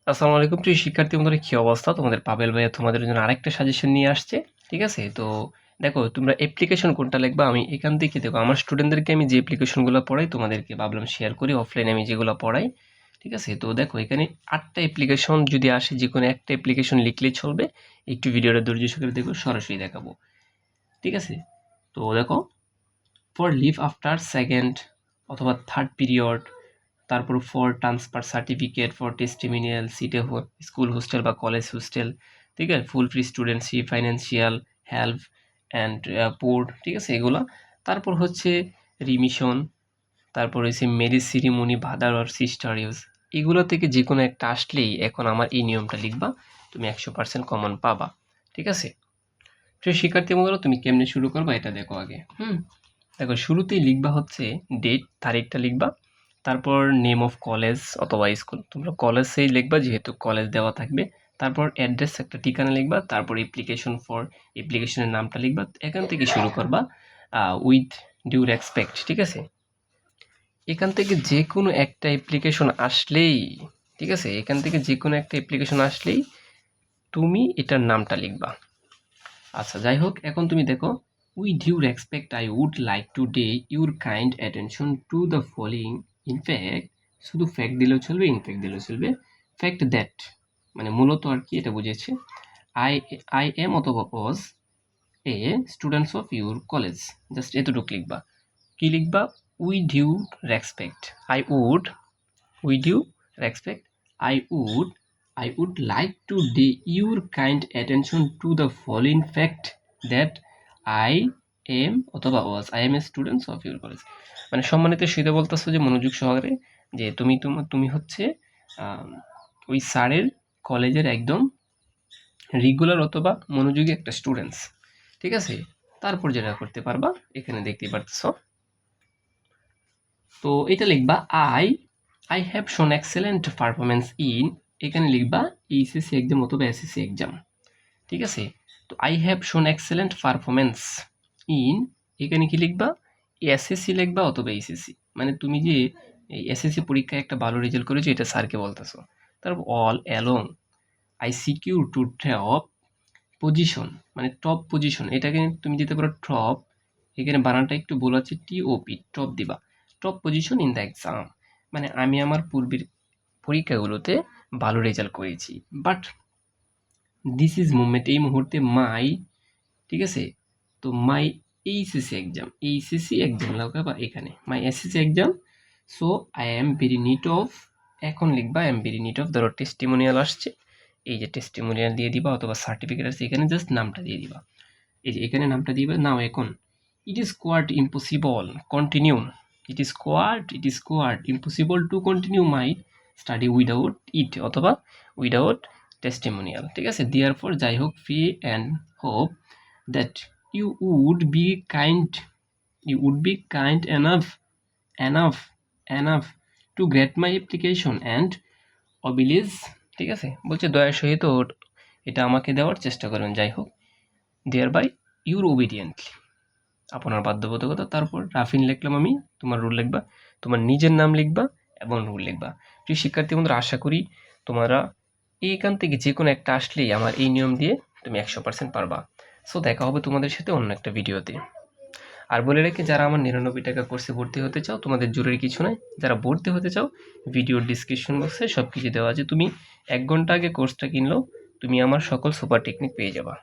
আসসালামু আলাইকুম প্রিয় শিক্ষার্থী বন্ধুরা, কি অবস্থা তোমাদের? পাবেল ভাইয়া তোমাদের জন্য আরেকটা সাজেশন নিয়ে আসছে। ঠিক আছে, তো দেখো তোমরা অ্যাপ্লিকেশন কোনটা লিখবা। আমি এখান থেকে দেখো আমার স্টুডেন্টদেরকে আমি যে অ্যাপ্লিকেশনগুলো পড়াই তোমাদেরকে ভাবলাম শেয়ার করি, অফলাইনে আমি যেগুলো পড়াই। ঠিক আছে, তো দেখো এখানে 8টা অ্যাপ্লিকেশন যদি আসে, যে কোনো একটা অ্যাপ্লিকেশন লিখলেই চলবে। একটু ভিডিওটা ধৈর্য সহকারে দেখো, সরাসরি দেখাবো। ঠিক আছে, তো দেখো ফর লিভ আফটার সেকেন্ড অথবা থার্ড পিরিয়ড, তারপর for transfer certificate, for testimonial, সিটে স্কুল হোস্টেল বা কলেজ হোস্টেল। ঠিক আছে, full free studentship, financial help and port. ঠিক আছে, এগুলো। তারপর হচ্ছে রিমিশন, তারপর হচ্ছে marriage ceremony, brother or sister use. এগুলো থেকে যে কোনো একটা আসলেই এখন আমার এই নিয়মটা লিখবা, তুমি 100% কমন পাবা। ঠিক আছে, তো শিক্ষার্থী বন্ধুরা তুমি কেমনে শুরু করবা এটা দেখো আগে। দেখো শুরুতেই লিখবা হচ্ছে ডেট, তারিখটা লিখবা। তারপর নেম অফ কলেজ অথবা স্কুল, তোমরা কলেজেই লিখবা যেহেতু কলেজ দেওয়া থাকবে। তারপর অ্যাড্রেস, একটা ঠিকানা লিখবা। তারপর অ্যাপ্লিকেশন ফর, অ্যাপ্লিকেশনের নামটা লিখবা। এখান থেকে শুরু করবা উইথ ডিউ রেসপেক্ট। ঠিক আছে, এখান থেকে যে কোনো একটা অ্যাপ্লিকেশন আসলেই, ঠিক আছে, এখান থেকে যে কোনো একটা অ্যাপ্লিকেশন আসলেই তুমি এটার নামটা লিখবা। আচ্ছা যাই হোক, এখন তুমি দেখো, with due respect I would like to day your kind attention to the following. In fact, শুধু ফ্যাক্ট দিলেও চলবে, ইনফ্যাক্ট দিলেও চলবে। ফ্যাক্ট দ্যাট মানে মূলত আর কি এটা বুঝেছে। আই আই এম অথবা was a students of your college, just এতটুকু লিখবা। কি লিখবা? With due respect I would, with due respect I would I would like to pay your kind attention to the following fact that I am অথবা was I am a student of your college। মানে সম্মানিত সহিত বলতেছো যে মনোযোগ সহকারে, যে তুমি হচ্ছে ওই স্যারের কলেজের একদম রেগুলার অথবা মনোযোগী একটা স্টুডেন্টস। ঠিক আছে, তারপর যেটা করতে পারবা এখানে দেখতে পারতেছো, তো এটা লিখবা আই আই হ্যাভ শোন এক্সেলেন্ট পারফরমেন্স ইন, এখানে লিখবা এইচএসসি এক্সাম অথবা এসএসসি এক্সাম। ঠিক আছে, তো আই হ্যাভ শোন এক্সেলেন্ট পারফরমেন্স ইন, এখানে কি লিখবা? এসএসসি লিখবা অথবা এইচএসসি, মানে তুমি যে এই এসএসসি পরীক্ষায় একটা ভালো রেজাল্ট করেছো এটা স্যারকে বলতেছো। তারপর all along I secure to top position, মানে টপ পজিশন, এটাকে তুমি দিতে পারো টপ। এখানে বানানটা একটু ভুল আছে, টিওপি, টপ দিবা। Top position in the exam, মানে আমি আমার পূর্বের পরীক্ষাগুলোতে ভালো রেজাল্ট করেছি। বাট দিস ইজ মুভমেন্ট, এই মুহূর্তে মাই, ঠিক আছে, তো মাই এইচএসসি এক্সাম লাগাবা এখানে, my SSC exam. So I am very neat of, এখন লিখবা I am very neat of. ধরো টেস্টিমোনিয়াল আসছে, এই যে টেস্টিমোনিয়াল দিয়ে দিবা, অথবা সার্টিফিকেট আসছে, এখানে জাস্ট নামটা দিয়ে দিবা। এই যে এখানে নামটা দিবা। নাও এখন it is quite impossible continue, it is quite impossible to continue my study without it অথবা উইদাউট টেস্টিমোনিয়াল। ঠিক আছে, দেয়ার ফর যাই হোক, fee and hope that you would be kind, you would be kind enough enough to grant my application and oblige. ঠিক আছে, বলছে দয়ার সহিত এটা আমাকে দেওয়ার চেষ্টা করবেন। যাই হোক, দেয়ার বাই ইউর ওবিডিয়েন্টলি, আপনার বাধ্যবাধকতা। তারপর রাফিন লিখলাম আমি, তোমার রুল লিখবা, তোমার নিজের নাম লিখবা এবং রুল লিখবা। প্রিয় শিক্ষার্থী বন্ধুরা, আশা করি তোমরা এইখান থেকে যে কোনো একটা আসলেই আমার এই নিয়ম দিয়ে তুমি 100% পারবা। সো দেখা হবে তোমাদের সাথে অন্য একটা ভিডিওতে। আর বলে রেখে, যারা আমার 99 টাকা কোর্সে ভর্তি হতে চাও, তোমাদের জরুরি কিছু নাই। যারা ভর্তি হতে চাও, ভিডিওর ডিসক্রিপশন বক্সে সব কিছু দেওয়া আছে। তুমি 1 ঘন্টা আগে কোর্সটা কিনলেও তুমি আমার সকল সুপার টেকনিক পেয়ে যাবা।